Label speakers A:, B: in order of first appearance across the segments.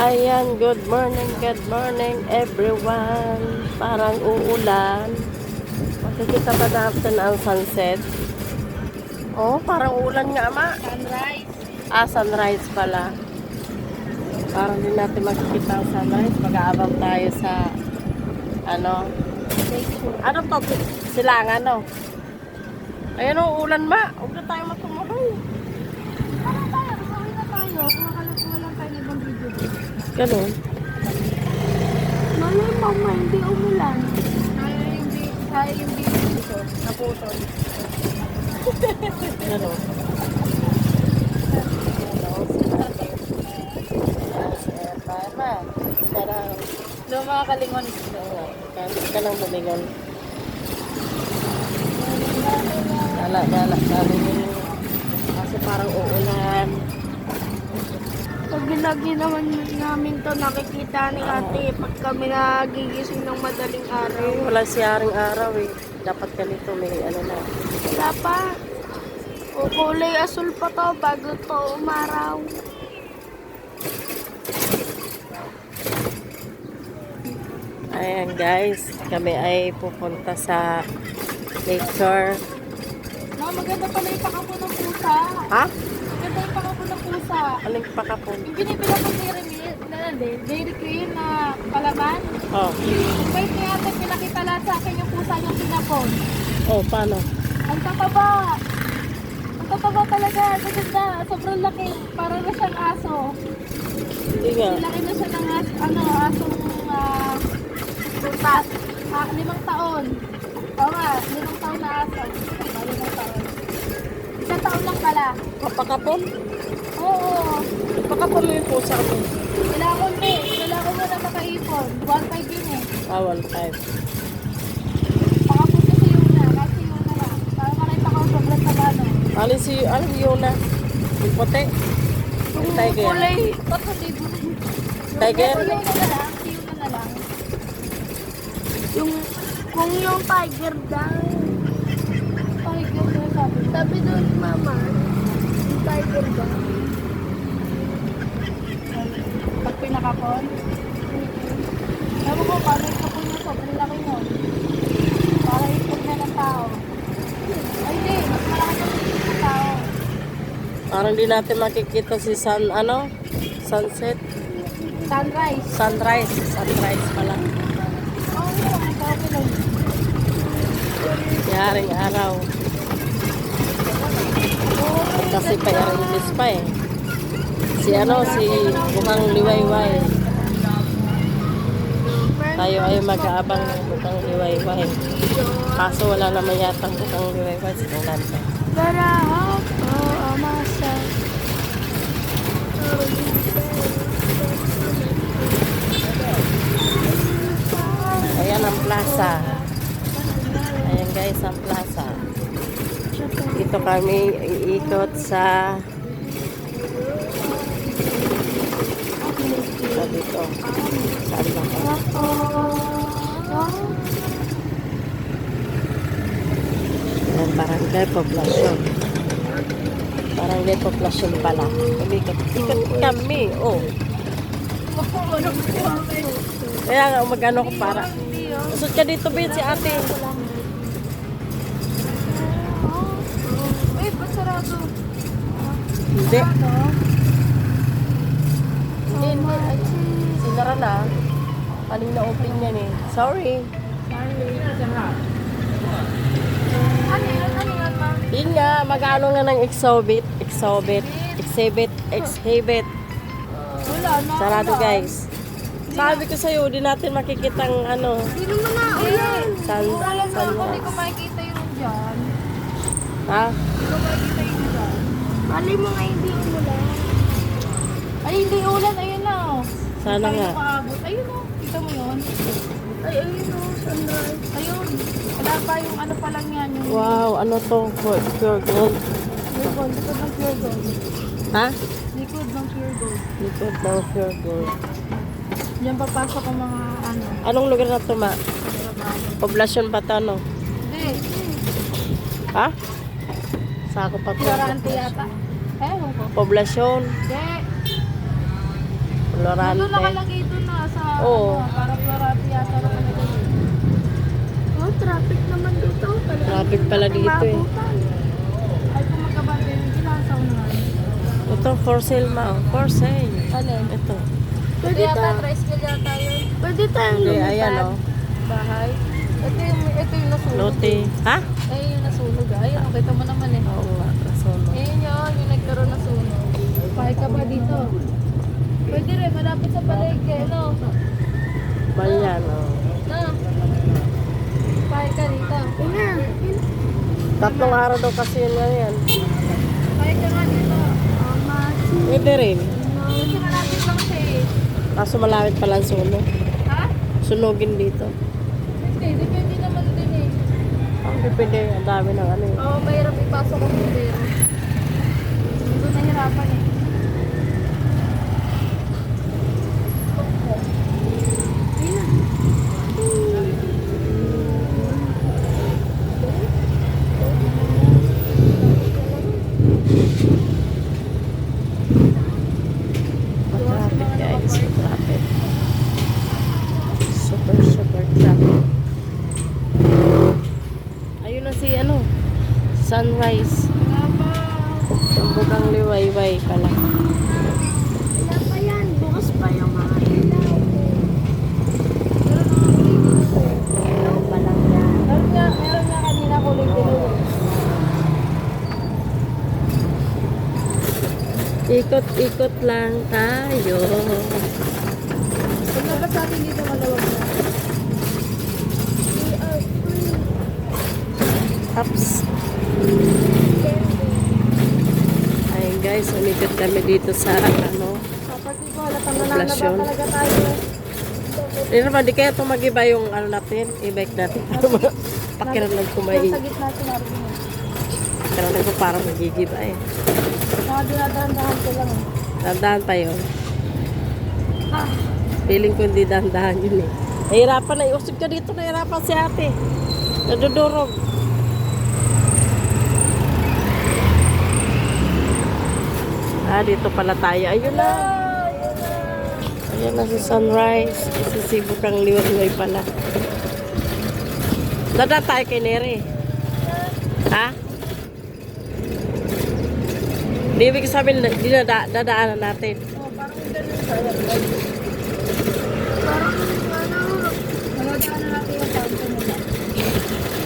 A: Ayan, good morning everyone. Parang uulan. Makikita pa natin ang sunset. Oh, parang uulan nga, ama.
B: Sunrise.
A: Sunrise pala. Parang din natin makikita ang sunrise. Mag-aabang tayo sa, ano to? Silangan, no? Ayan o, ulan, ma. Huwag na tayo matumuloy.
B: Parang tayo, sorry na tayo. Kung lang tayo ng ibang video.
A: Ganun.
B: Malay mama, hindi umulan. Kaya yung video dito. Naputol.
A: Ganun.
B: Doon mga kalingon.
A: Kahit ka lang bumingon. Gala, sabi niyo. Kasi parang uulan.
B: Lagi naman namin to nakikita ni ate pag kami nagigising ng madaling araw.
A: Wala siyaring araw eh. Dapat ganito may ano na.
B: Wala pa. O kulay asul pa to bago to umaraw.
A: Ayan guys, kami ay pupunta sa nature.
B: No, maganda pala yung pakapo ng pusa.
A: Ha?
B: Maganda yung pakapo ng pusa.
A: Aling pakapon?
B: Yung binibila ko Dairy Queen na palaman.
A: Oh.
B: Wait, ni ate pinakita lahat sa akin yung pusa yung pinapon.
A: Oh, paano?
B: Ang tataba. Ang tataba talaga. Ganda. Sobrang laki. Para na siyang aso.
A: Hindi nga.
B: Laki na siya ng asong tutas. 5 taon. Oo nga, 5 taon na aso. 5 taon. 1 taon lang pala.
A: Pakapon?
B: Oo.
A: Pakapon mo yung pusa mo.
B: Kailangan mo na makaipon. 1.5 yun eh.
A: 1.5.
B: Pakapon kasi yun na. Kasi yun na lang. Para makita ko sobrang taba no.
A: Alin yun na? Yung puti? Yung tiger?
B: Kulay. Ba't hindi mo?
A: Tiger?
B: Yun na lang. Kung yung tiger daw. Tiger daw sabi. Sabi doon mama. Yung tiger daw. Pag pinakapon? Ewan ko, paano ikapon mo sobrang laki mo? Para ipon na ng tao. Ay hindi, mas malaki na ng tao.
A: Parang di natin makikita si sunset.
B: Sunrise.
A: Sunrise pala.
B: Oo, okay lang.
A: Yaring araw. Kasi pa English pa eh. Si Mukhang Liwayway. Tayo ay mag-aabang ng Mukhang Liwayway. Kaso wala naman yatang Mukhang Liwayway sa Landa.
B: Garahap ko amasa.
A: Ayan ang plaza. Ayan guys ang plaza. Dito kami iikot sa dito. Saan ba ka? Ayan, barangay poblasyon. Barangay poblasyon pala. Ikot kami. Oh. Kaya nga mag-ano ko para. Usod ka dito, Ben, si ate.
B: Wait, ba't sarado?
A: Hindi. Hindi. Sinara na. Kanina open yan eh. Sorry.
B: Ano yun, ma?
A: Yun nga, mag-ano nga ng exhibit.
B: Wala na.
A: Sarado guys. Sabi ko sa'yo, di natin makikitang ano.
B: Hindi naman na ulan. Ulan na ako, hindi ko
A: Sunrise.
B: makikita yung dyan.
A: Ha?
B: Hindi ko makikita yung dyan. Mali mo nga hindi umulan. Ay, hindi ulan. Ayun na, oh.
A: Sana
B: Tayo
A: nga.
B: makaabot. Ayun, oh. Kita mo yun? Ay, ayun, oh. Sunrise. Ayun. Wala pa yung ano pa lang yan. Yung
A: Wow, ano to? Pure gold.
B: pure gold. Likod ng pure gold.
A: Ha?
B: Likod ng pure gold.
A: Likod ng pure gold.
B: Diyan papasok ang mga ano.
A: Anong lugar na to, ma?
B: Trabaho.
A: Poblasyon ba to, no?
B: Hindi.
A: Ha? Sako pa to.
B: Ignorante yata. Ewan ko.
A: Poblasyon.
B: Hindi.
A: Florante.
B: Doon nakalagay doon na sa
A: Oo.
B: para Florante yata nakalagay. Oh, traffic naman dito.
A: Traffic pala dito eh.
B: Ay, kung magkabante, hindi lang sa unahan.
A: Ito, for sale ma. For sale.
B: Alin?
A: Ito.
B: Pwede yata, tricycle yata yun. Pwede tayong
A: Hindi,
B: lumipad.
A: ayan oh.
B: Bahay. Ito yung nasunog.
A: Lote. Ha?
B: Eh, yung nasunog. Ayan, kita mo naman eh.
A: Oo nga. Rasono.
B: Ayan yun, yung nagkaroon ng sunog. Pahay ka ba dito? Pwede rin, malapit sa palengke, no?
A: Balyan oh.
B: Na? Pahay ka dito. Ina.
A: Tatlong araw daw kasi yun ngayon.
B: Pahay ka nga dito.
A: Pwede rin.
B: Kasi malapit lang siya eh.
A: Kaso malapit pala ang sunog.
B: Ha?
A: Sunugin dito.
B: Hindi, depende naman din eh.
A: Ang depende. Ang dami ng ano eh.
B: Oo, mahirap ipasok ang bumbero. Ito nahirapan eh.
A: Traffic guys. Traffic. Super traffic. Ayun na si ano. Sunrise. Tambukang liwayway pala.
B: Wala pa yan. Bukas pa yung mga ilaw. Ilaw pa lang yan. Meron nga kanina kulay dilaw.
A: Ikot-ikot lang tayo.
B: Kung labas natin dito malawag na.
A: Ups. Ayun guys, umikot kami dito sa ano.
B: Kapag di ko halatang nananaba
A: Poblasyon.
B: talaga tayo.
A: Hindi naman, di kaya tumagiba yung ano natin, e-bike natin. Pakiramdam ko may,
B: Nasa gitna si Marvin.
A: pakiramdam ko parang magigiba eh.
B: Mga dinadahan-dahan ko lang.
A: Dandahan pa yun.
B: Ah,
A: Feeling ko hindi dandahan yun eh. Nahirapan na, iusog ka dito, nahirapan si ate. Nadudurog. Dito pala tayo. Ayun na. Ayun na si Sunrise. Si Cebu kang liway pala. Dada tayo kay Nere. Ha? Di ibig sabihin, di na dadaanan natin.
B: oh, parang ganun tayo. Parang maladaan na natin yung fountain nila.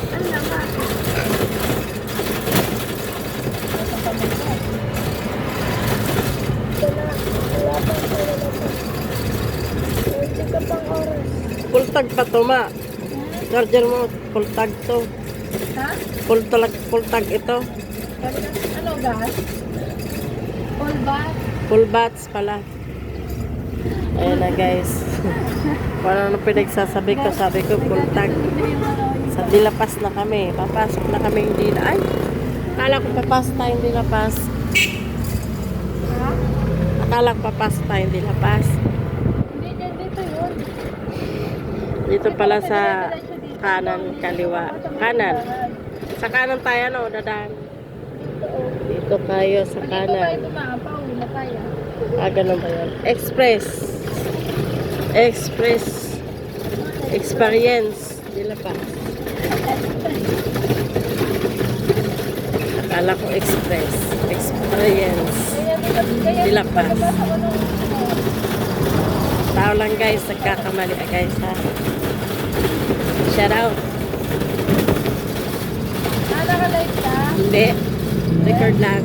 B: Ano naman? Ito pa mo ba? Wala pa. Hindi ka pang oras.
A: Pultag pa to ma. Charger mo, pultag to.
B: Ha?
A: Pultag ito.
B: Ano gas? All back?
A: Full bats pala. Ayun na guys. Kung ano pinagsasabi ko, sabi ko pultag. Sa dilapas na kami. Papasok na kami hindi na. Ay! Akala ko papasok tayo hindi lapas.
B: Ha?
A: Akala ko papasok tayo hindi lapas.
B: Hindi, dito yun.
A: Dito pala sa kanan, kaliwa. Kanan. Sa kanan tayo no, dadaan. Dito kayo sa
B: Pag dito tayo
A: kanan.
B: tumaapaw, na tayo.
A: Ganun ba yun? Express. Experience. Dilapas. Akala ko express. Experience. Dilapas. Tao lang guys, nagkakamali guys ha. Shout out.
B: Naka-live ka?
A: Hindi. Record lang.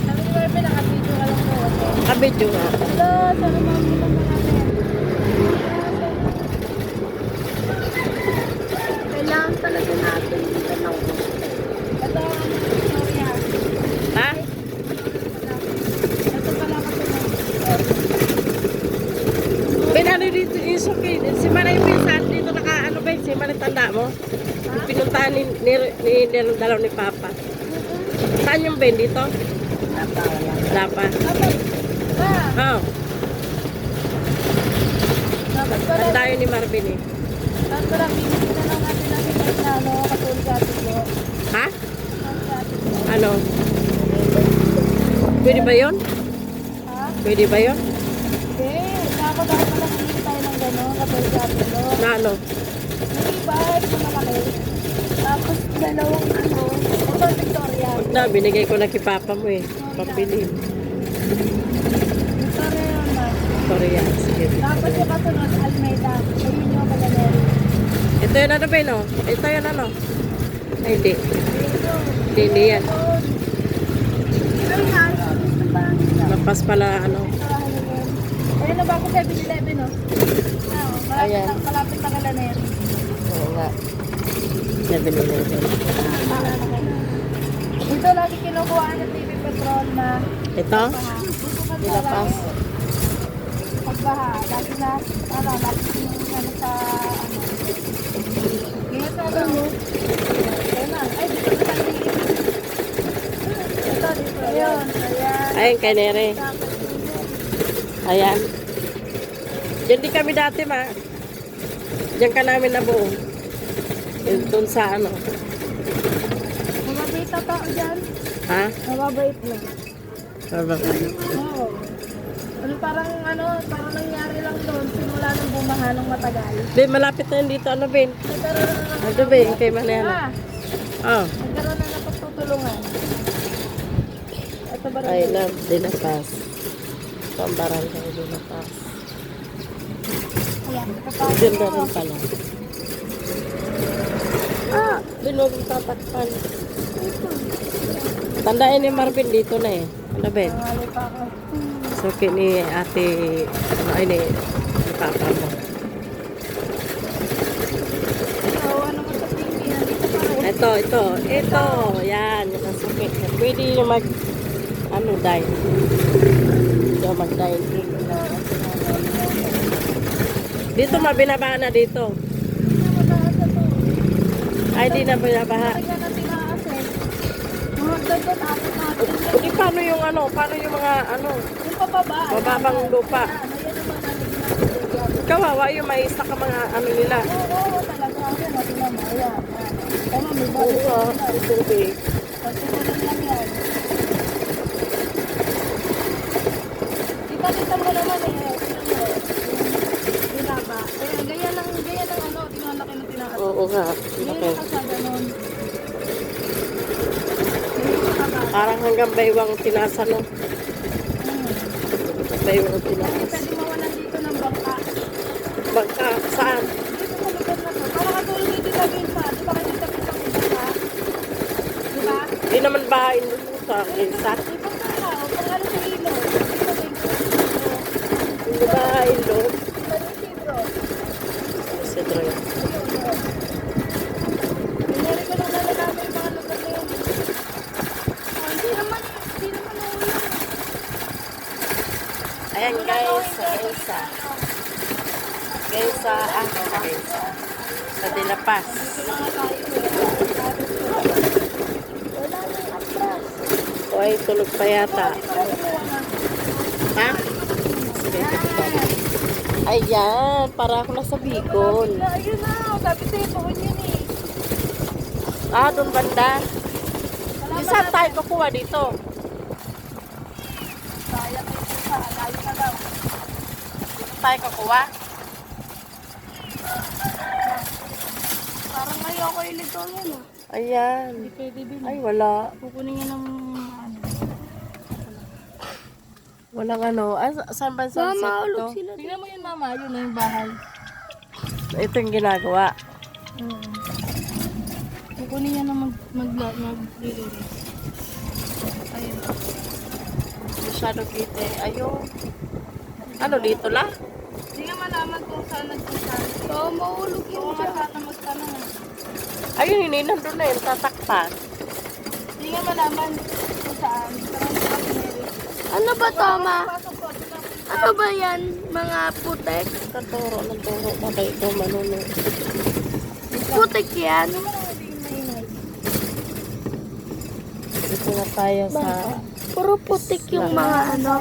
B: Sabi ni Marvin, naka-video ka lang po.
A: Kabidyo nga.
B: Hello, sana makikita mo natin. Kailangan talaga natin dito ng gusto. Ito ang istorya.
A: Ha?
B: Ito pala kasi
A: Pinano dito yung suki. Si Manay Pinsan dito naka ano ba yun? Si Manay tanda mo? Yung pinuntahan ni dalaw ni Papa. Saan yung Ben dito? Wala pa.
B: dapat ba?
A: Oh,
B: Dapat ba
A: ang tayo ni Marvin eh.
B: dapat ba bibili na lang natin natin na ano, katulad sa atin mo.
A: Ha?
B: Sa atin mo.
A: Ano? Pwede ba yun?
B: Ha?
A: Pwede ba yun?
B: Hindi.
A: ano?
B: May bag na malaki. Tapos dalawang ano. Ito, Victoria.
A: Huwag na, binigay ko na kay Papa mo eh. Pambili.
B: Victoria yun na.
A: Korea. Sige.
B: Tapos yung kasunod, Almeida. Ayun yung Magaleri.
A: Ito yun ano ba yun? Oh? Ito yun ano? Ay, hindi. Hindi yan.
B: Ayun na. Gusto pa.
A: Lapas pala ano.
B: Ayun na bago 7-Eleven, no?
A: Ayan.
B: Malapit na Galaneri.
A: Oo nga. 7-Eleven.
B: Dito lagi kinukuha ng TV Petrol na
A: Ito?
B: baha.
A: Nilapas.
B: Pagbaha. Lagi na, lagi yung ano sa, ano. Ganyan sa ano. Ayun na. Ay, dito na tayo. Ito, dito. Ayun. Ayan.
A: Ayun, kay Nere. Ayan. Diyan din kami dati, ma. Diyan ka namin nabuo. Yun, dun sa ano.
B: Mababait na tao dyan.
A: Ha?
B: Mababait na.
A: Bababa.
B: Oo. Parang nangyari lang doon. Simula nang bumaha ng matagal.
A: Ben, malapit na yun dito. Ano, Ben?
B: Nagkaroon na ng
A: Ano, Ben? Kay Manela. Oh.
B: Nagkaroon na ng pagtutulungan. Ito ba rin?
A: I love Dinapas. Ito ang barangay Dinapas.
B: Ayan, kapag
A: Ganda rin pala. Ben, huwag mong tatakpan. Tandaan ni Marvin dito na eh. Ano, Ben?
B: nangali pa ako.
A: Suki ni ate, ano ay ni Papa mo.
B: Oo, ano mo sa tingin? Nandito pa rin.
A: Ito. Yan, yung suki. Pwede yung mag, ano, dine. Yung mag-dine. Dito, mabinabaha na dito.
B: Hindi na mataas na to.
A: Ay, di na binabaha.
B: Kaya na tinaas eh. Mga doon apat natin.
A: Hindi, paano yung ano, paano yung mga, ano,
B: Yung pababa.
A: mababang lupa.
B: Ayan naman namin.
A: Kawawa yung may isa ka mga, ano nila.
B: Oo, talaga. Ayan, natin naman. Ayan. Tama, may
A: Oo,
B: bago.
A: ito eh.
B: Pagsusunan lang yan. Kita mo naman eh. Dinaba. Ganyan lang ano, tinalaki na tinakas.
A: Oo nga.
B: Ganyan
A: Okay.
B: ang kasada nun. Ganyan ang kasada.
A: Parang hanggang baywang tinasan, no? Baywang
B: Kasi
A: tinasan.
B: pwede mawalan dito ng bangka.
A: Bangka, saan?
B: Dito sa lugar na to. Para katulad dito sa Ginsa. Di ba kasi tapos ang bangka? Di ba?
A: Di naman bahay doon sa isa.
B: Di ba kaya? O pangalo sa ilo. Dito sa Ginsa.
A: Hindi bahay doon.
B: Sa Isidro.
A: Sa Droy.
B: Pinari ko lang nalalaman yung mga lugar na yun. Oh, hindi naman naulan.
A: Ayan guys, sa Elsa. Guys, sa sa De La Paz.
B: Wala nang atras.
A: O ay tulog pa yata. Ha? Ayan, para ako nasa Bicol.
B: Ayun na, sabi sa'yo, tuon yun eh.
A: Ah, doon banda. Di saan tayo kukuha dito?
B: Sayang yung pusa, layo na daw.
A: Dito tayo kukuha?
B: Parang ngayon ako ilito yan ah.
A: Ayan.
B: Hindi pwede din.
A: Ay, wala.
B: Kukunin niya ng ano.
A: Walang ano. Ah, saan ba sunset ito?
B: sila. Tingnan mo yun mama, yun na yung bahay.
A: Ito yung ginagawa.
B: Kukunin niya na mag-release. Ayun.
A: Masyado kita. Ayun. Ano, dito lang?
B: Hindi nga malaman kung saan nagpunta. Oo, mahulog yun dyan. Sana magtanong.
A: Ayun, hindi nandun na yun. Tatakpan.
B: Hindi nga malaman kung saan. Parang nakapineri.
C: Ano ba, Toma?
B: Pasok po.
C: Ano ba yan? Mga putek?
A: Taturo ng turo. Bakay ito manuno.
C: Putek yan?
B: Ano man ang naging maingay?
A: Dito na tayo sa...
C: Puro putik yung mga ano.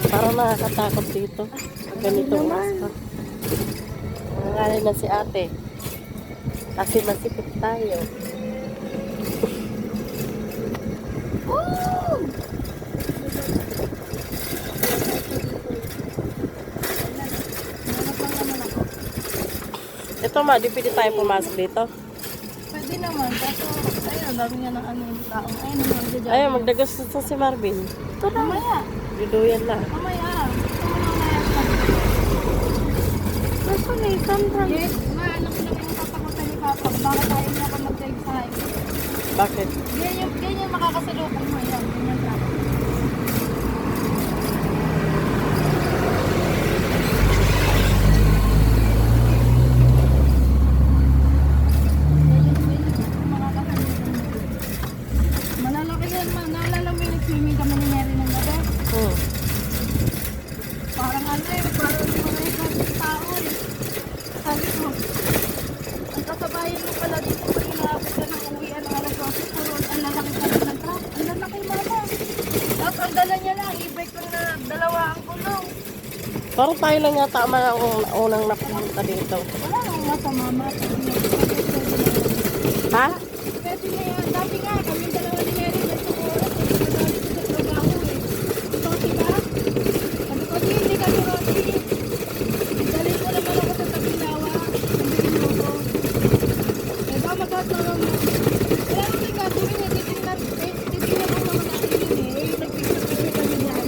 A: Parang nakakatakot dito. Ganito oras. Nangalan na si ate. Kasi masipit tayo. Ito ma, di pwede tayo pumasok dito.
B: Pwede naman, kaso, ayun, ang dami nga ng ano yung taong. Ayun, naman, dyan.
A: Ayun, magdagas sa si Marvin.
B: Mamaya.
A: Duduyan lang.
B: Mamaya. Mamaya.
C: Gusto ni Sandra.
B: Yes, maano ko lang yung papakutan ni Papa. Bakit tayo niya ako mag-drive sa highway?
A: Bakit?
B: Yan yung makakasalubong mo. Yan, ganyan lang. Malalaki yan, ma. Naalala mo yung nag-swimming kami ni Mary ng gabi?
A: Hmm.
B: Parang ano eh, parang hindi mo na yung tao eh. Sabi ko, ang kasabayan mo pala dito pag inaabot ka ng uwian ng alas 12, puro ang lalaki ka ng truck. Ang lalaki mama. Tapos ang dala niya lang, e-bike ko na dalawa ang kulong.
A: Parang tayo lang yata man ang unang napunta dito.
B: Wala nang masama, mama.
A: Ha?
B: Pwede na yan. Dati nga, kami dalawa ni Mary nagsukuran. Nagsasabi ko sa trabaho eh. Roti ka? Sabi ko, di, hindi kami roti. Dalhin ko naman ako sa Tabilawa. Sabihin mo ko. Eh, ba magkatawa mo? Wala naman gagawin eh. Titignan ko naman natin yun eh. Eh, nagpicture kami dyan.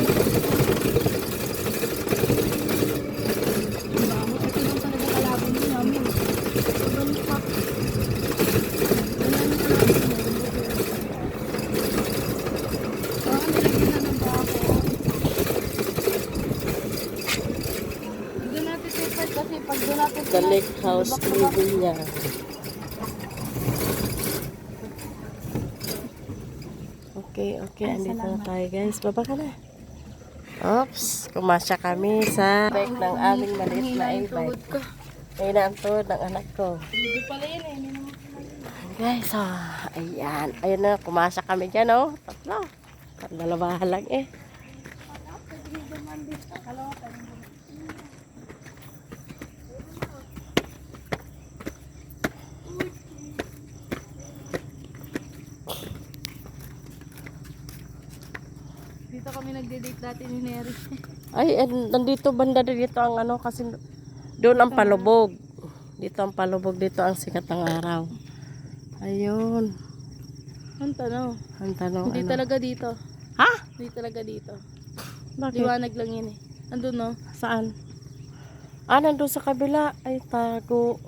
B: Diba? Ito lang talaga kalaban din namin. Sobrang pak.
A: The lake house living niya. Okay, andito na tayo guys. Baba ka na. Oops, kumasya kami sa bike ng aming maliit na e-bike. Ayun na ang tuhod ng anak ko.
B: Hindi pala yun eh.
A: Guys, ayan. Ayun na, kumasya kami dyan, oh. Tatlo. Dalawahan lang eh.
B: Dito kami nagde-date dati ni Neri.
A: Ay, nandito banda dito ang ano, kasi doon ang palubog. Dito ang palubog, dito ang sikat ng araw. Ayun.
B: Ang tanong.
A: Ang tanong,
B: Hindi
A: ano?
B: talaga dito.
A: Ha?
B: Hindi talaga dito.
A: Bakit?
B: Liwanag lang yun eh. Andun no?
A: Saan? Nandun sa kabila. Ay, tago.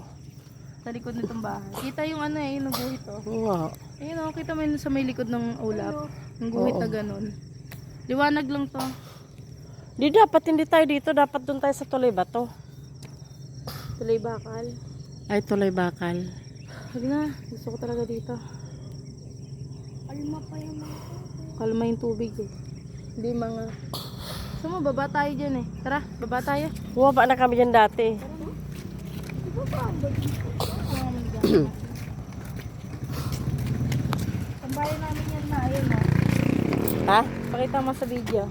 B: Sa likod nitong bahay. Kita yung ano eh, yung guhit oh.
A: Oo nga.
B: Ayun oh, kita mo yun sa may likod ng ulap. Yung guhit na ganun. Liwanag lang to.
A: Hindi tayo dito. Dapat doon tayo sa Tuloy Bato.
B: Tuloy bakal.
A: Ay, Tuloy Bakal.
B: Huwag na. Gusto ko talaga dito. Kalma yung tubig eh. Hindi mga... Gusto mo, baba tayo dyan eh. Tara, baba tayo.
A: Bumaba na kami dyan dati.
B: Tambayan namin yan na. Ayun na.
A: Ha?
B: Pakita mo sa video.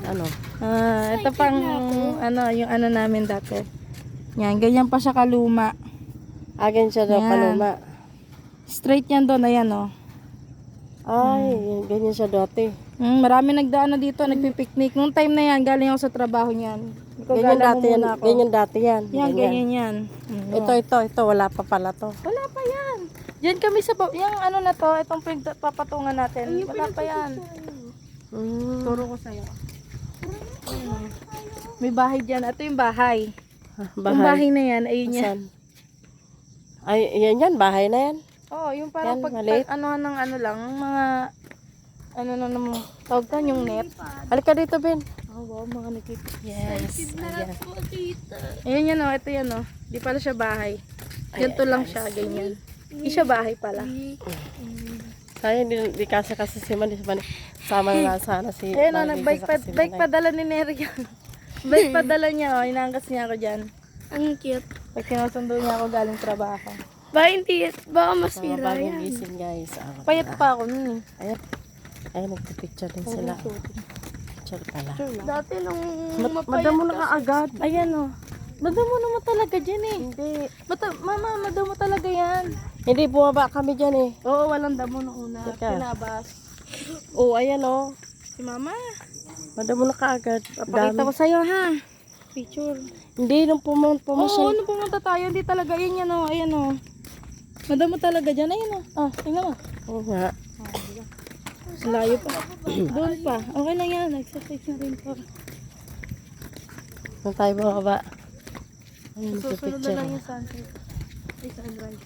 A: Ano?
B: Ito pang ano, yung ano namin dati. Yan, ganyan pa siya kaluma.
A: Agad siya daw
B: Yan.
A: paluma.
B: Straight yan doon, ayan oh.
A: Ay, ganyan siya dati.
B: Marami nagdaan na dito, nagpipiknik. Nung time na yan, galing ako sa trabaho niyan.
A: Ganyan dati yan. Ganyan dati yan.
B: Yan, ganyan yan.
A: Ito, wala pa pala to.
B: Wala pa yan. Diyan kami sa, yung ano na to, itong papatungan natin. Wala pa yan. Turo ko sa'yo. May bahay dyan. Ito yung bahay. Yung bahay na yan, ayun yan.
A: Saan? Ay, yan, bahay na yan.
B: Oo, yung parang
A: Yan,
B: pag
A: maliit.
B: ano ng ano lang, mga ano na naman, tawag ka yung net.
A: Halika dito, Ben.
B: Oh, wow, mga nakita.
A: Yes. Ayan.
B: Ayan yan oh, ito yan oh. Di pala siya bahay. Ganito lang siya, ganyan. Di siya bahay pala.
A: Sayang, di kasi si Manny. Sama na sana si
B: Ayan oh,
A: Manny
B: nagbike
A: sa kasi
B: bike
A: Manay.
B: padala ni Neri yan. Bike padala niya oh, inaangkas niya ako dyan.
C: Ang cute.
B: Pag sinusundo niya ako galing trabaho.
C: Ba, hindi. Baka
A: Mga
C: masira
A: bagong
C: yan.
A: gising, guys.
B: Payat pa ako nun eh.
A: Ayan, nagpipicture din sila. Picture pala.
C: Dati nung
A: Madamo na kaagad.
B: Ayan oh. Madamo naman talaga dyan eh.
A: Hindi.
B: Mama, madamo talaga yan.
A: Hindi, bumaba kami dyan eh.
B: Oo, walang damo nung una.
A: Teka.
B: Pinabas.
A: Oh, ayan oh.
B: Si mama.
A: Madamo na kaagad.
B: Papakita ko sa'yo ha.
C: Picture.
A: Hindi, nung
B: Oo,
A: pumasal.
B: nung pumunta tayo, hindi talaga. Yun yan o, ayan o. Madamo talaga dyan. Ayan o. Ah, tingnan mo.
A: Oo nga.
B: Layo pa. Doon pa. Okay lang yan. Exercise na rin po.
A: Nung tayo bumaba. Ayun,
B: Susunod na
A: picture.
B: lang yung sunset. Ay, sunrise.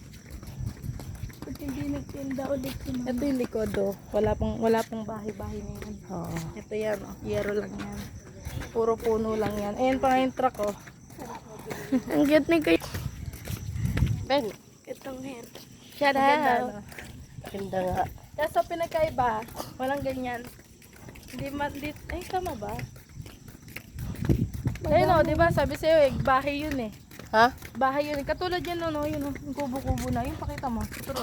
B: Pag hindi nagtinda ulit si Mama. Ito yung likod o. Wala pang bahay-bahay na yan.
A: Oo.
B: Ito yan o. Yero lang yan. Puro puno lang yan. Ayan pa nga yung truck o.
C: Ang cute ni Kuya.
A: Ben,
C: Itong hair.
B: Shout out.
A: ganda nga.
B: Kaso pinagkaiba, walang ganyan. Ay, tama ba? Ayun o, di ba? Sabi sa'yo, bahay yun eh.
A: Ha?
B: Bahay yun. Katulad yan, no, yun o. Yung kubo-kubo na. Yung pakita mo. Pero,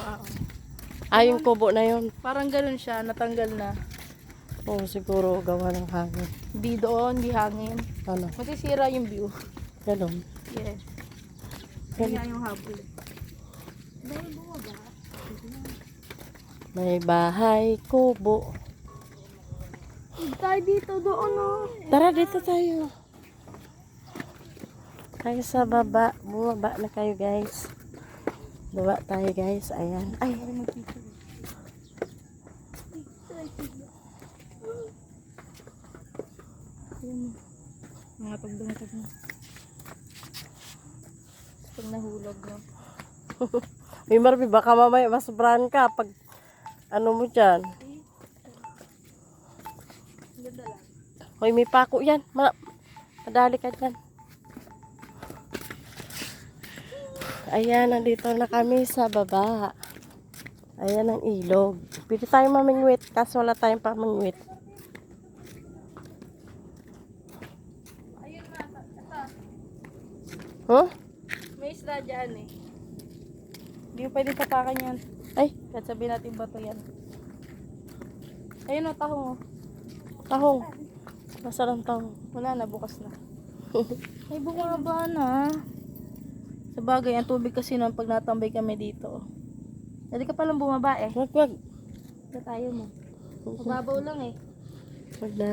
A: Yung kubo na yun.
B: parang ganun siya, natanggal na.
A: Oo, siguro gawa ng hangin.
B: Di doon, di hangin.
A: Ano?
B: Masisira yung view.
A: Ganon.
B: Yeah. Kaya yung habol. Dahil bumaba.
A: May bahay, kubo.
C: Tayo dito doon oh.
A: Tara, dito tayo. Tayo sa baba. Bumaba na kayo, guys. Baba tayo, guys. Ayan. Ay.
B: Mga pagdungtag na. Pag nahulog, no?
A: May Marvin, baka mamaya masobrahan ka pag ano mo dyan.
B: Ganda lang.
A: Hoy, may pako yan. Madali ka dyan. Ayan, nandito na kami sa baba. Ayan ang ilog. Pwede tayo mamingwit, kaso wala tayong pamingwit.
B: Ayun na, ito.
A: Huh?
B: May isda dyan eh. Hindi mo pwede tapakan yan.
A: Ay,
B: Kahit sabihin natin bato yan. Ayun o, tahong o.
A: tahong. Masarang tahong.
B: Wala na, bukas na. Ay, bumaba na. Sa bagay, ang tubig kasi noon pag natambay kami dito. Dali ka palang bumaba eh.
A: Wag.
B: Ito tayo mo. Mababaw lang eh.
A: Wag na.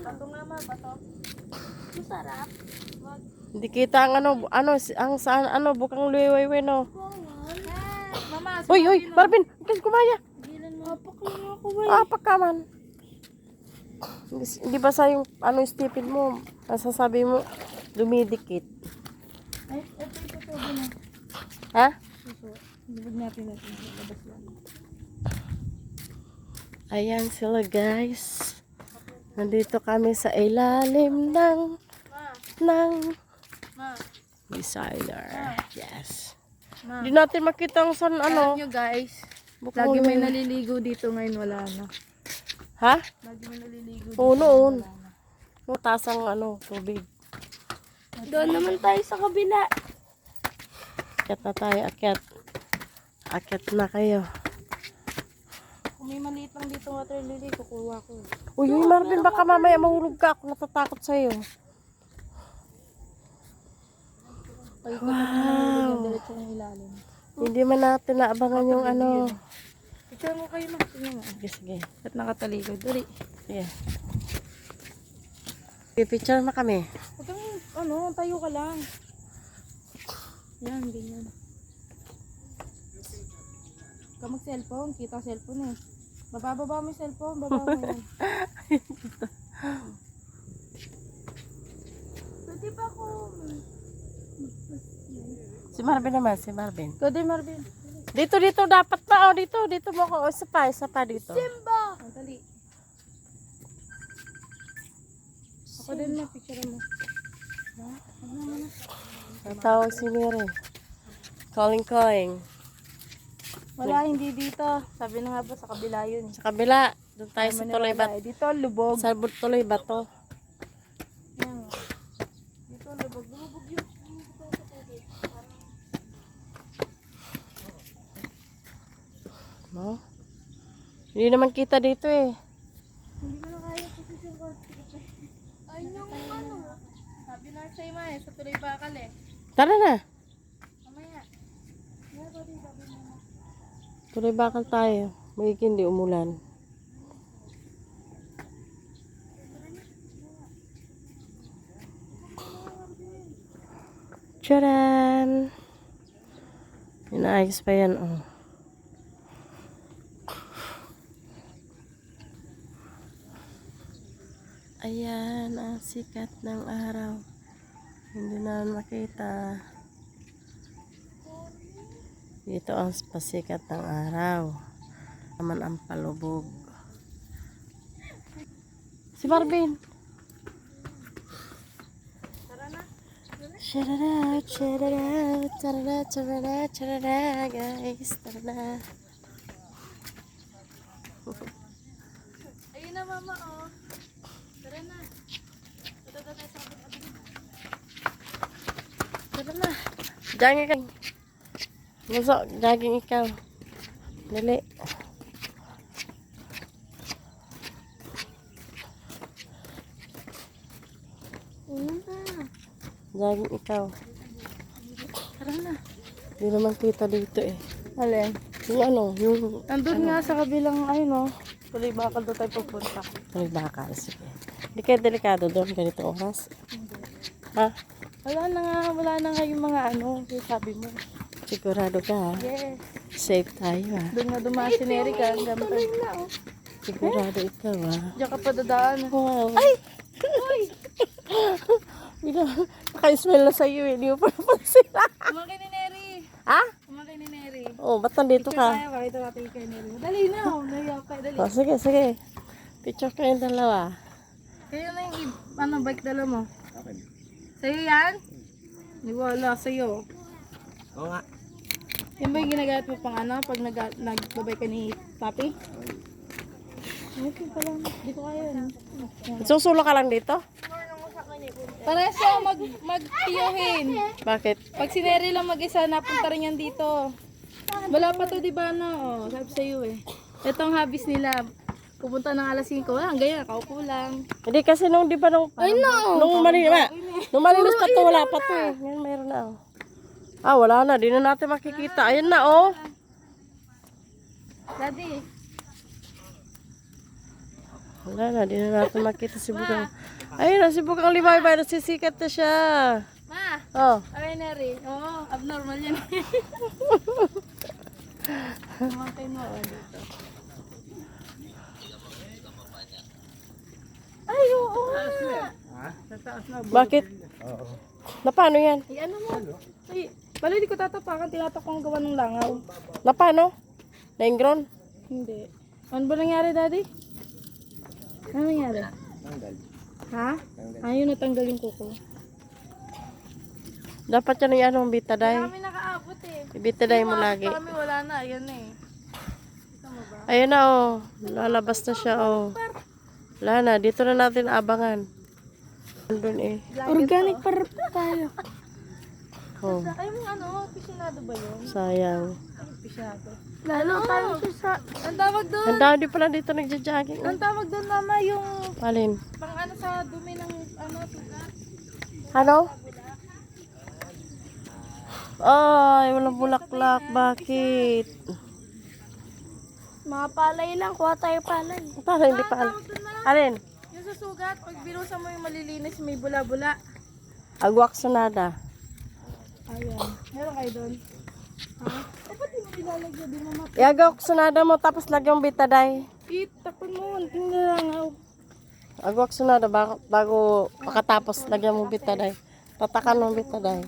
B: Bato nga ma, bato. Masarap. Wag.
A: Hindi kita ang ang saan, bukang luwi no.
B: Mama,
A: Uy, Marvin, ikas kumaya.
B: gilan mo. Apak lang ako ba?
A: Apak ka man. Hindi ba sa yung stipid mo, nasasabi mo, dumidikit.
B: Ay, ito na.
A: Ha?
B: Suso. Lubog natin natin. Labas lang.
A: Ayan sila, guys. Nandito kami sa ilalim ng
B: Ma.
A: designer. Yes.
B: Ma.
A: Hindi natin makita ang san
B: Alam nyo guys,
A: bukang
B: lagi may
A: luwi.
B: naliligo dito ngayon wala na.
A: Ha?
B: Lagi may naliligo dito.
A: Oo, noon.
B: Wala na.
A: Taas ang tubig.
C: Doon naman tayo sa kabila.
A: Akyat na tayo, akyat. Akyat na kayo.
B: Kung may maliit lang dito water lily, kukuha ko.
A: Uy, Marvin, baka mamaya mahulog ka. Ako natatakot sa'yo.
B: Pag ito wow. Yung diretso ng ilalim.
A: Hindi man natin naabangan yung
B: Picture mo kayo ma. Tingnan mo.
A: Sige.
B: At nakatalikod. Dali.
A: Sige. Pipicture mo kami.
B: Huwag kang, tayo ka lang. Yan, ganyan. Huwag ka mag-cellphone. Kita cellphone eh. Bababa mo yung cellphone. Baba mo yan.
C: Pwede ba ako?
A: Si Marvin naman, si Marvin.
B: Ikaw din, Marvin.
A: Dito dapat pa. Dito mo ko. Isa pa dito.
C: Simba!
B: Oh, dali. Ako din na, picture mo.
A: Natawag si Mary. Calling.
B: Wala, hindi dito. Sabi na nga ba, sa kabila yun.
A: Sa kabila. Doon tayo sa
B: Maniwala
A: tuloy
B: eh. Dito, lubog.
A: Sa tuloy bato.
B: Yan. Dito, lubog. Lubog yun.
A: No? Hindi naman kita dito eh.
B: Hindi mo na kaya position ko. Ay, yung sabi na sa'yo ma sa tuloy bakal eh.
A: Tara na.
B: Mamaya.
A: Tuloy bakal tayo. Magiging hindi umulan. Tcharan! Inaayos pa yan, oh. Ayan, ang sikat ng araw. Hindi na makita. Dito ang pasikat ng araw. Naman ang palubog. Si Marvin. Charara, charara, charara, charara, charara, guys. Tara.
B: Ayun na mama, oh. Tara na. Ito tayo sa kapit.
A: Tara na. Jogging ka. Gusto, jogging ikaw. Dali. Jogging ikaw.
B: Tara na.
A: Hindi naman kita dito eh.
B: Alin?
A: Yung ano, yung...
B: Nandun nga sa kabilang, ayun, oh. Tuloy bakal doon tayo pupunta.
A: May bakal, sige. Hindi kayo delikado doon, ganito oras. Ha?
B: Wala na nga yung mga ano, yung sabi mo.
A: Sigurado ka ha?
B: Yes.
A: Safe tayo ha?
B: Doon nga dumaan si Nerika, ang ganda.
A: Sigurado ikaw ha?
B: Diyan ka pa dadaan.
A: Wow. Ay! Naka-smell na sa'yo eh. Hindi mo pa napansin.
B: Kumakay ni Neri.
A: Ha?
B: Kumakay ni Neri.
A: Oh, ba't nandito ka?
B: Kaya kahit natin kay Neri. Dali na, oh. Naiyak ka, dali.
A: Oh, sige. Picture kayong dalawa.
B: Kaya na yung bike dala mo. Sa'yo yan? Hindi wala sa'yo.
D: Oo nga.
B: Yan ba yung ginagamit mo pang ano? Pag nagbabay ka ni Papi? Okay pa lang. Hindi ko kaya yun.
A: Susulo ka lang dito?
B: Para siya magtiyuhin.
A: Bakit?
B: Pag si Neri lang mag-isa, napunta rin yan dito. Wala pa to, di ba, no? Oh, sabi sa'yo eh. Itong habis nila. Pupunta ng alas 5. Wala, ganyan, nakaupo lang.
A: Hindi kasi nung di ba nung... Ay no! Nung malinis pa to, wala pa to eh. Ngayon mayroon na oh. Ah, wala na. Di na natin makikita. Ayan na oh.
B: Daddy.
A: Wala na. Di na natin makita si Bukang. Ayun na, si Bukang Limaybay. Nasisikat na siya.
B: Ma!
A: Oh.
B: Ay, Neri. Oo, abnormal yan. Kumakay mo, oh, dito. Ay, oo nga.
A: Bakit?
D: Oo.
A: Na paano yan?
B: Ay, ano mo? Ay, bala, di ko tatapakan. Tinatak ko ang gawa ng langaw.
A: Na paano? Na-ingron?
B: Hindi. Ano ba nangyari, Daddy? Ano nangyari?
D: Tanggal.
B: Ha? Ayun, natanggal yung kuko.
A: Dapat yan yung anong bitaday.
B: Kami nakaabot eh.
A: Ibitaday mo lagi.
B: Kami wala na, ayan na eh. Ito mo ba?
A: Ayun na oh. Lalabas na siya oh. Wala na. Dito na natin abangan. Andun eh.
B: Organic par tayo.
A: Oh.
B: Ay, mo ano, pisinado ba yun?
A: Sayang.
B: Pisinado.
C: Lalo tayo sa...
B: Ang tawag doon?
A: Ang dami pala dito nagja-jogging.
B: Ang tawag doon, mama, yung
A: Alin?
B: pang ano sa dumi ng ano, sugat.
A: Ano? Ay, walang bulaklak. Bakit?
C: Mga palay lang. Kuha tayo palay.
A: Para hindi pa alam.
B: Tawag doon, ma.
A: Alin?
B: Yung sa sugat, pag binusa mo yung malilinis, may bula-bula.
A: Agwak sonada.
B: Ayan. Meron kayo doon? Ha? Eh, ba't di mo nilalagyan? Di mo map...
A: Iagwak sonada mo tapos lagyan bitaday.
B: Tapon mo, hindi nilangaw.
A: Agwak sonada bago makatapos lagyan mo bitaday. Tatakan mo bitaday.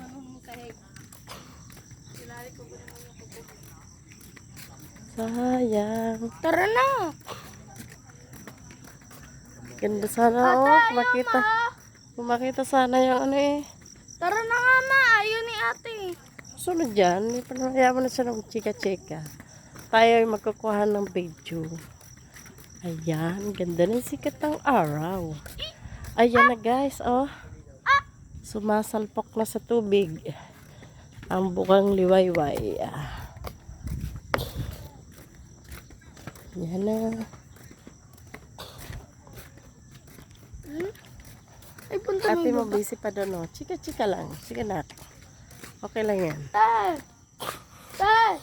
A: Sayang.
C: Tara na.
A: Ganda sana oh. Makita. Makita sana yung ano eh.
C: Tara na nga ma. Ayun ni ate.
A: Sunod dyan. May panayaman na siya ng chika-chika. Tayo ay magkukuha ng video. Ayan. Ganda ng sikat ng araw. Ayan na guys. Oh. Sumasalpok na sa tubig. Ang Bukang Liwayway. Yan na.
C: Ay, punta
A: Ate mo busy pa doon oh. Chika-chika lang. Sige na. Okay lang yan.
C: Tay. Tay.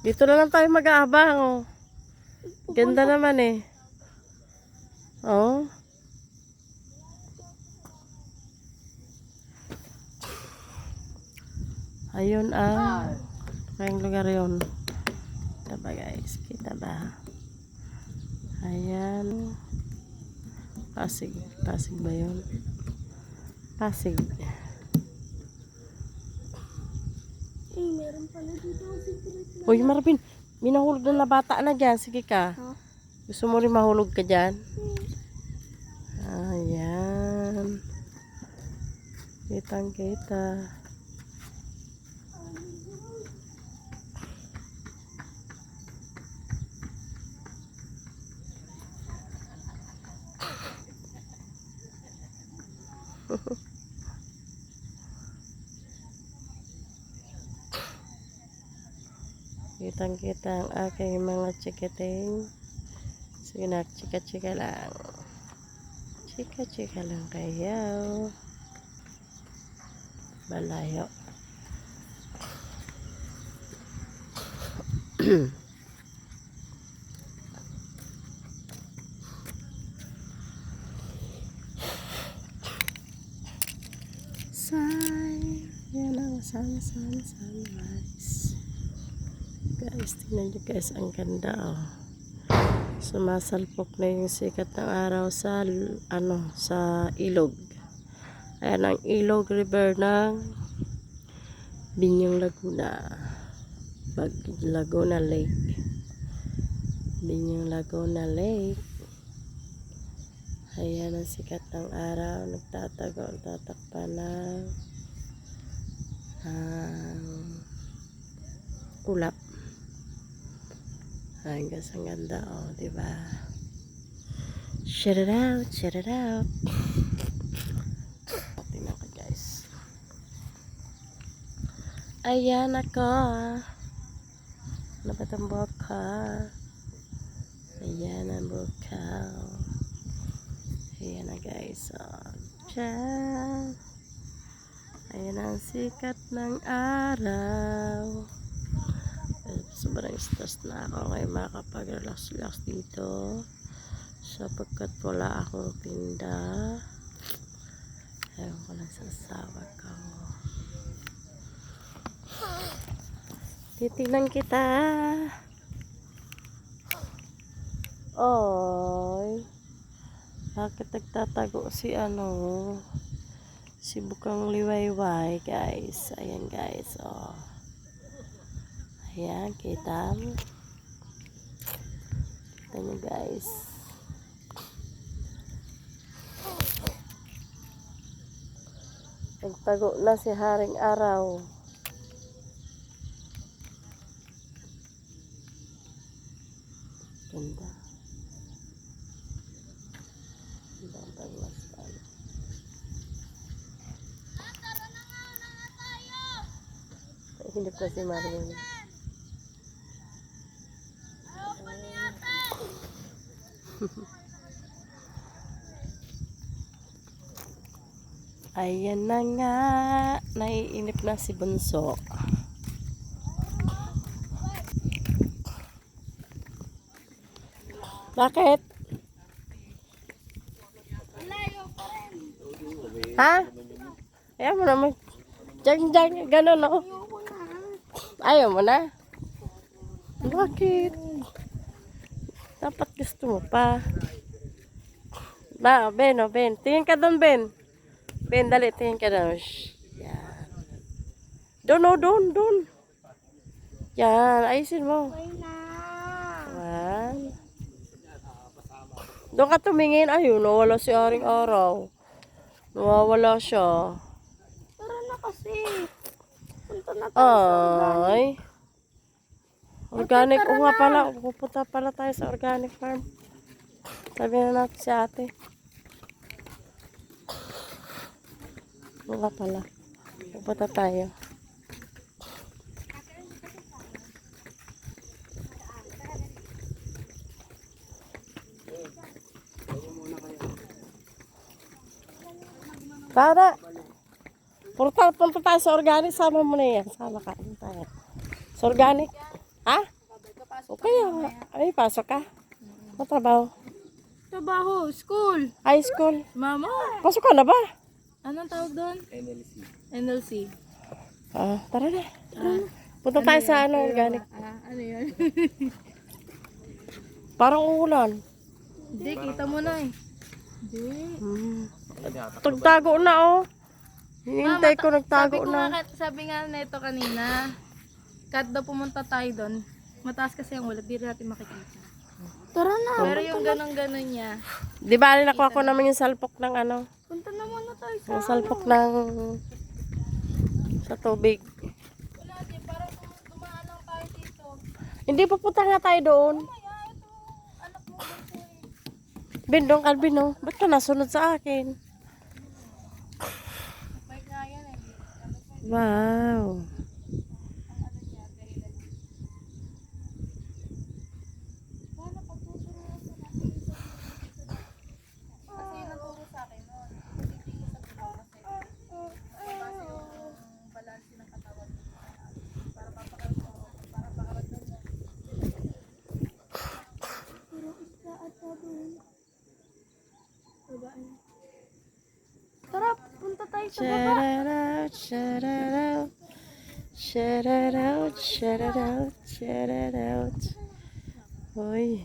A: Dito na lang tayo mag-aabang oh. Ganda naman eh. Oh. Ayun kayong lugar yun. Kita ba guys? Kita ba? Ayan. Pasig. Pasig ba yun? Pasig.
C: Meron pala dito. Secret.
A: Uy, Marvin. Minahulog na bata na dyan. Sige ka.
C: Huh?
A: Gusto mo rin mahulog ka dyan? Ayan. Kitang kita. Kitang kita ang aking mga chikiting. Sige na, chika-chika lang. Chika-chika lang kayo. Malayo. Yan ang sunrise. Guys, tingnan nyo guys, ang ganda oh. Sumasalpok na yung sikat ng araw sa sa ilog. Ayan ang Ilog River ng Binyang Laguna. Laguna Lake. Binyang Laguna Lake. Ayan ang sikat ng araw. Nagtatakpan ng ulap. Ay, guys, ang ganda, oh, diba? Shut it out, shut it out. Tingnan ko, guys. Ayan ako. Ano ba itong buhok ko? Ayan ang buhok ko. Ayan na, guys, oh. Diyan. Ayan ang sikat ng araw. Sobrang stress na ako ngayon makakapag-relax dito sapagkat wala akong tinda. Ewan ko lang sa asawa ko. Titignan kita. Oy, bakit nagtatago si si Bukang Liwayway, guys. Ayan, guys, oh. Ayan, kita nyo, guys. Nagtago na si Haring Araw. Ganda. Ganda ang pagmastan. Hindi pa si Marvin. Ayan na nga, naiinip na si Bunso. Bakit? Ha? Ayaw mo naman. Diyan, gano'n ako. Ayaw mo na? Bakit? Dapat gusto mo pa. Ben, oh, Ben. Tingin ka doon, Ben. Ben, dali. Tingin ka doon. Yan. Doon, oh, doon. Yan. Ayusin mo. Yan. Doon ka tumingin. Ayun, nawala si Haring Araw. Nawawala siya.
C: Tara na kasi. Punta na tayo sa organic.
A: Ay. Organic. O nga pala. Pupunta pala tayo sa organic farm. Sabi na natin si ate. O nga pala. Pupunta tayo. Para. Punta tayo sa organic. Sama mo na yan. Sama ka. Tayo. Sa organic. Ha? Okay. Ay, pasok ka. Matrabaho.
B: Trabaho, school.
A: High school.
B: Mama.
A: Pasok ka na ba?
B: Anong tawag doon?
D: NLC.
B: NLC.
A: Tara na. Punta tayo sa ano, organic.
B: Ano yun?
A: Parang uulan.
B: Hindi, kita mo na eh. Hindi.
A: Tagtago na oh. Hinintay ko nagtago na.
B: Sabi nga nito kanina, kahit daw pumunta tayo doon, mataas kasi ang ulat, di rin natin makikita.
C: Tara na.
B: Pero yung ganun-ganun niya,
A: Di ba nakuha ko naman yung salpok ng ano?
C: Punta na muna tayo sa...
A: Yung salpok ng sa tubig.
B: wala din, parang dumaan lang tayo dito.
A: Hindi, pupunta nga tayo doon.
B: Anak mo, bunso eh.
A: Bindong Calvin, oh. Ba't ka nasunod sa akin?
B: Bike nga yan eh.
A: Wow.
B: Paano pag susunod sa natin? Kasi yun ang turo sa akin noon. Titingin sa tubo kasi mabasa yung balanse ng katawan. Para mapakaramdam mo.
C: Tara, punta tayo sa baba.
A: Shout out, shout out. Shout out, shout out, shout out. Hoy.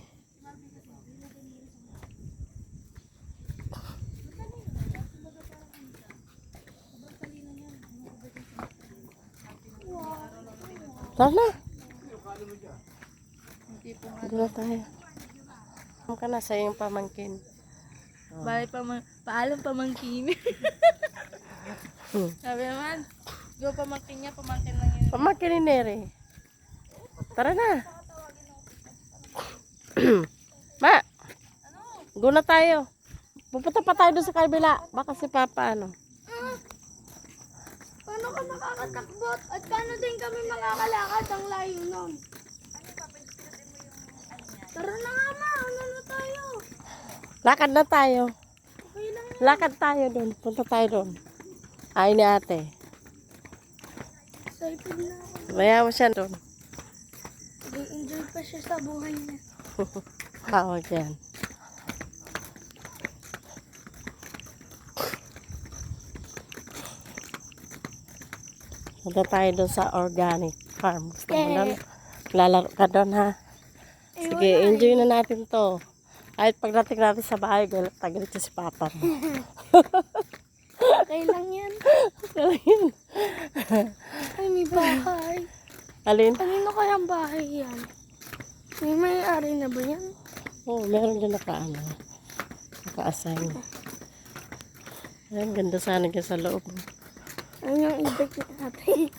A: Tara na. Doon na tayo. Ano ka na sa iyong pamangkin?
B: Paalam pamangkin. Sabi naman, go pamangkin niya, pamangkin lang yun.
A: Pamangkin ni Nere. Tara na. Ma. Go na tayo. Pupunta pa tayo doon sa kabila. Baka si Papa ano.
C: Paano ka makakatakbot? At paano din kami makakalakad ang layo nun? Tara na nga ma, ano na tayo?
A: Lakad na tayo.
C: Okay lang yan.
A: Lakad tayo doon. Punta tayo doon. Ay ni ate.
C: Excited na ako.
A: Maya mo siya doon.
C: Nag-enjoy pa siya sa buhay niya.
A: Tawag yan. Punta tayo doon sa organic farm. Gusto mo doon? Lalaro ka doon ha. Sige, enjoy na natin to. Kahit pagdating natin sa bahay, tagalit si Papa mo.
C: Okay lang yan. Ay, may bahay.
A: Alin?
C: Kanino kayang bahay yan? May may-ari na ba yan?
A: Oo, meron din naka-assign. Ayan, ganda sana dyan sa loob.
C: Ano yung ibig ni ate?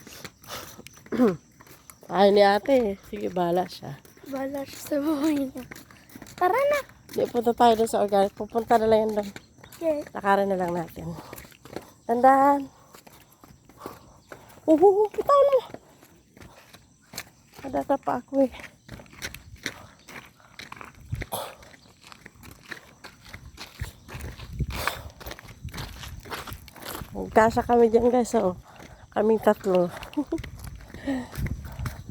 A: Ay ni ate, sige bala siya.
C: Bala siya sa buhay niya. Tara na!
A: Di, punta tayo doon sa organic. Pupunta na lang yan doon.
C: Okay.
A: Lakarin na lang natin. Tandaan. Pitaw na. Nadata pa ako eh. Magkasa kami dyan guys. Oh. Kaming tatlo.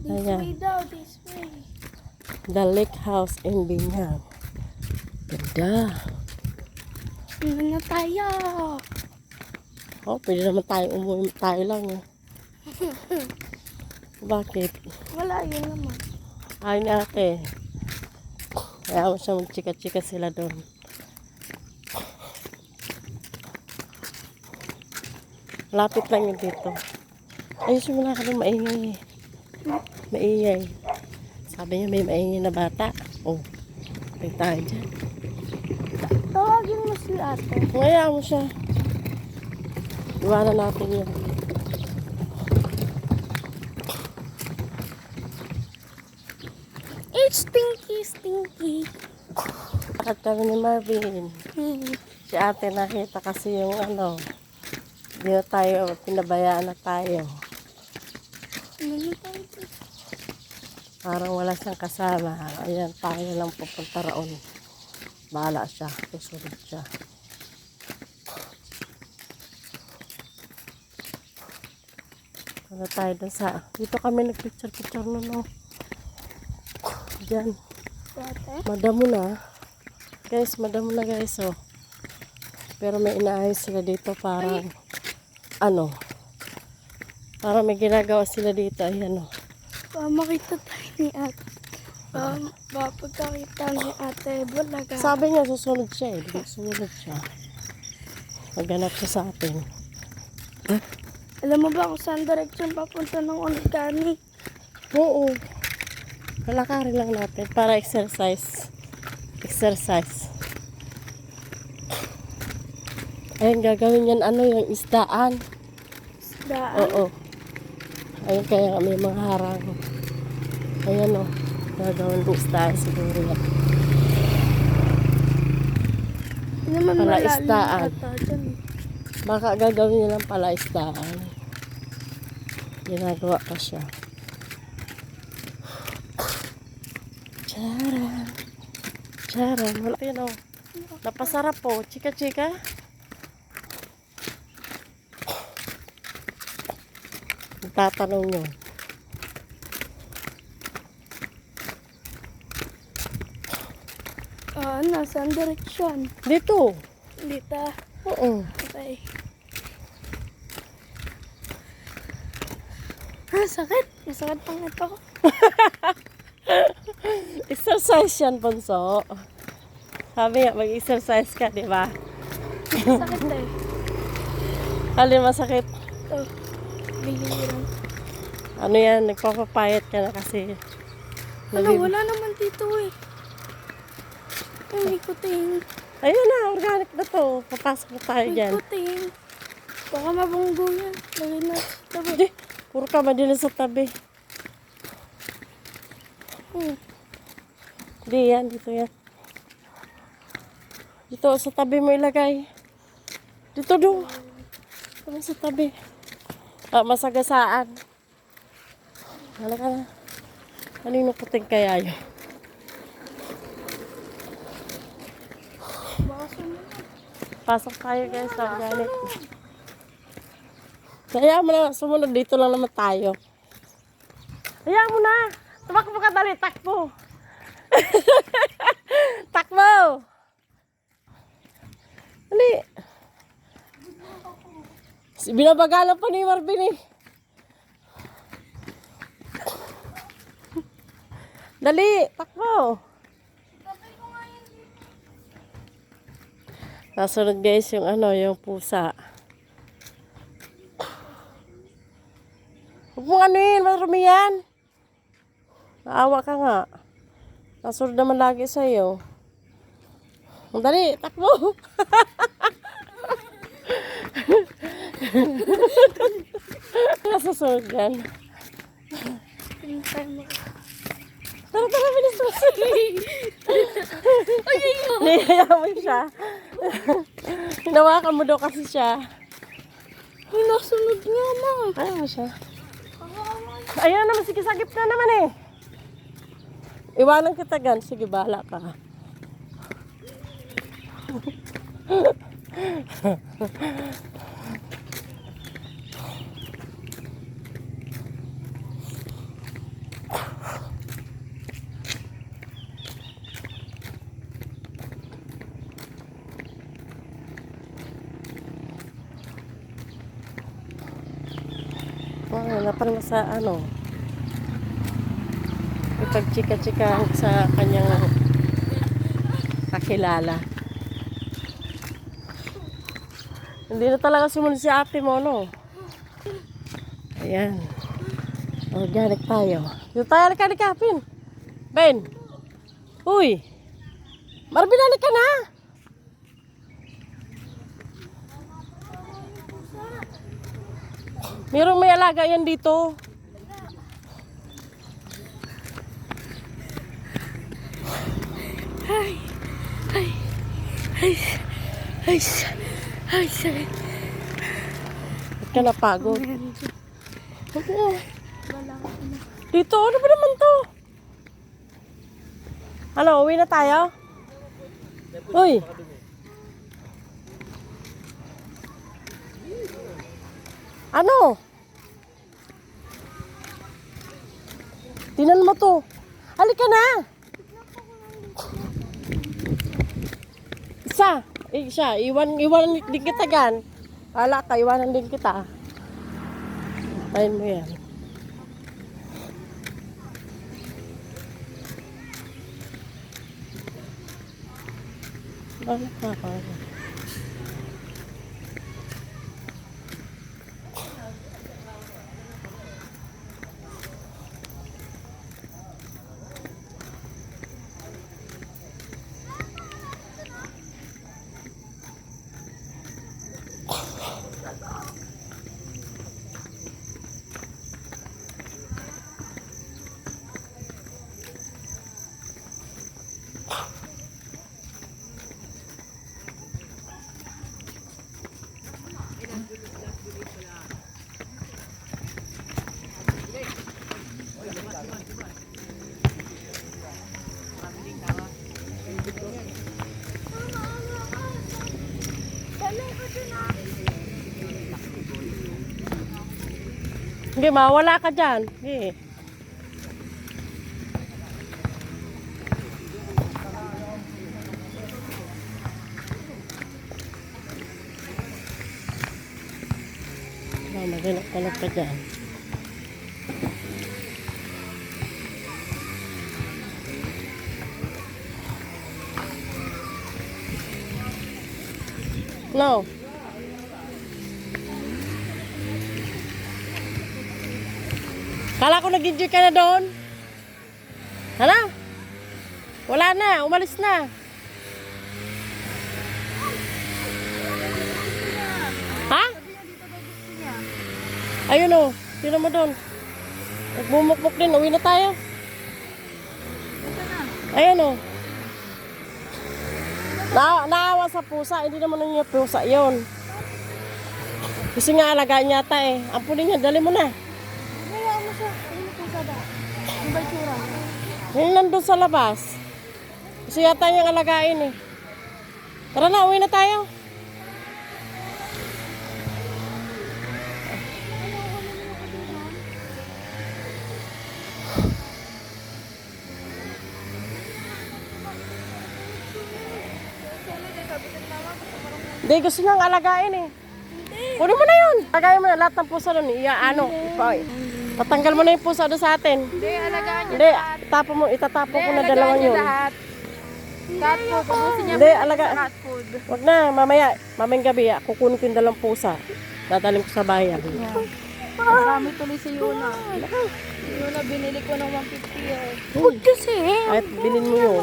C: This
A: Ayan.
C: way daw, this way.
A: The Lake House in Bingham. Ganda.
C: Ano na tayo?
A: Oh, pwede naman tayo umuwi tayo lang. Eh. Bakit?
C: Wala, yun naman.
A: Ay ni ate. Kaya mo siya magchika-chika sila doon. Lapit lang yun dito. Ayusin mo na ka doon, maingay. Maingay. Sabi niya may maingay na bata. Oh, may tayo dyan.
C: Tawagin mo si ate.
A: Kaya mo siya. Iwanan natin yun.
C: It's stinky, stinky.
A: Lakad kami ni Marvin.
C: Hmm.
A: Si ate nakita kasi yung ano. Hindi na tayo, pinabayaan na tayo.
C: Ano na tayo?
A: Parang wala siyang kasama. Ayan, tayo lang pupunta roon. Bahala siya. Susunod siya. Ano tayo dun sa... Dito kami nagpicture-picture nun, oh. Diyan.
C: Ate?
A: Madamo na. Guys, madamo na guys, oh. Pero may inaayos sila dito parang... Ano? Para may ginagawa sila dito. Ayan o.
C: Makita tayo ni ate. Pagkakita ni ate, bulaga.
A: Sabi niya, susunod siya eh. Susunod siya. Maghanap siya sa atin.
C: Alam mo ba kung saan direction papunta ng organic?
A: Oo. Lalakarin lang natin para exercise. Exercise. Ayun, gagawin yan yung isdaan.
C: Daan.
A: Oo. Ayun, kaya may mga harang. Ayan o. Gagawin ng isdaan siguro yan.
C: Hindi naman
A: Para
C: malalim
A: isdaan.
C: ata dyan.
A: Baka gagawin niya lang pala isdaan. Ginagawa pa siya. Charan. Charan. Wala yun o. Napasarap po. Chika-chika. Tatanong nyo.
C: Nasaan direction?
A: Dito.
C: Dito.
A: Oo.
C: Okay. Sakit. Masakit pang ito ko.
A: Exercise yan, Bunso. Sabi nga, mag-exercise ka, di ba?
C: Sakit eh.
A: Alin masakit?
C: Ito. Biliran.
A: Ano yan, nagpapapayat ka na kasi.
C: Wala naman dito eh. May kuting.
A: Ayun na, organic na to. Papasok na tayo
C: May
A: dyan.
C: kuting. Baka mabunggo yan. Lagay na sa tabi.
A: Hindi, puro ka madila sa tabi. Hindi yan, dito yan. Dito, sa tabi mo ilagay. Dito doon. Ano sa tabi? Masagasaan. Hala ka na. Kanino puting kaya yun? Pasok tayo guys sa organic. Kaya mo na, sumunod dito lang naman tayo. Kaya mo na. Tumakbo ka dali, takbo. Takbo. Dali. Binabagalan pa ni Marvin eh. Dali, takbo. Nasunod guys yung yung pusa. Huwag mong marumi yan. Naawa ka nga. Nasunod naman lagi sa'yo. Dali, takbo. Nasusunod yan. Tara, bilis mo. Niyayaw mo siya. Hinawakan mo daw kasi siya.
C: Ay, nasunod nga na.
A: Ayaw mo siya. Ayan naman, sige, sagip na naman eh. Iwanan kita gan. Sige, bahala ka. Wala parang sa ipagchika-chika sa kanyang kakilala. Hindi na talaga sumunod si ate mo, no? Ayan. Organic tayo. Dito tayo nagkanikapin. Ben! Uy! Marvin, ka na! Merong may alaga yan dito.
C: Ay, ay, ay, ay, ay, sakit.
A: Ba't ka napagod? Oo.
C: Wala ka na.
A: Dito, ano ba naman to? Ano, uwi na tayo? Uy! Ano? Tinan mo to. Halika na! Isa. Iwan din kita gan. Wala ka, iwanan din kita. Tayin mo yan. Ano ka ka? Hindi, mawala ka dyan. Hindi. Maganap ka dyan. No. Kala ko nag-enjoy ka na doon. Hala? Wala na, umalis na. Ha? Ayun o, sino mo doon? Nagbumukmuk din, uwi na tayo. Ayun o. Naawa sa pusa, hindi naman niya pusa yun. Kasi nga alagaan yata eh. Ampunin niya, dali mo na.
B: Hayaan mo siya. Ano po sa ba? Ang ba itsura?
A: Yung nandun sa labas. Kasi yata niyang alagain eh. Tara na, uwi na tayo. Hindi, gusto niyang alagain eh. Kunin mo na yun. Alagain mo na lahat ng pusa doon. Patanggal mo na yung pusa doon sa atin.
B: Hindi, alagaan niya.
A: Hindi, itatapo ko na dalawang yun.
B: lahat. Cat food. Ubusin niya
A: Hindi,
B: sa cat food.
A: Wag na, mamayang gabi, kukunin ko yung dalawang pusa. Dadaling ko sa bayan.
B: Marami tuloy si Yuna. Si Yuna, binili ko ng 150 yun.
C: Huwag kasi.
A: Kahit bilhin mo yun.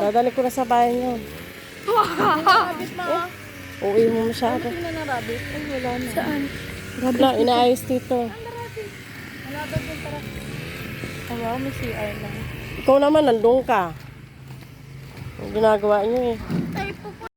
A: Dadaling ko na sa bayan yun.
B: Rabbit ma.
A: Uwi mo masyado.
B: Tingnan na rabbit. Ay, wala na. Saan?
A: Wala, inaayos dito.
B: Wala ba dyan, tara. Oh, wow, may CR na.
A: Ikaw naman, nandun ka. Ang ginagawa niyo eh.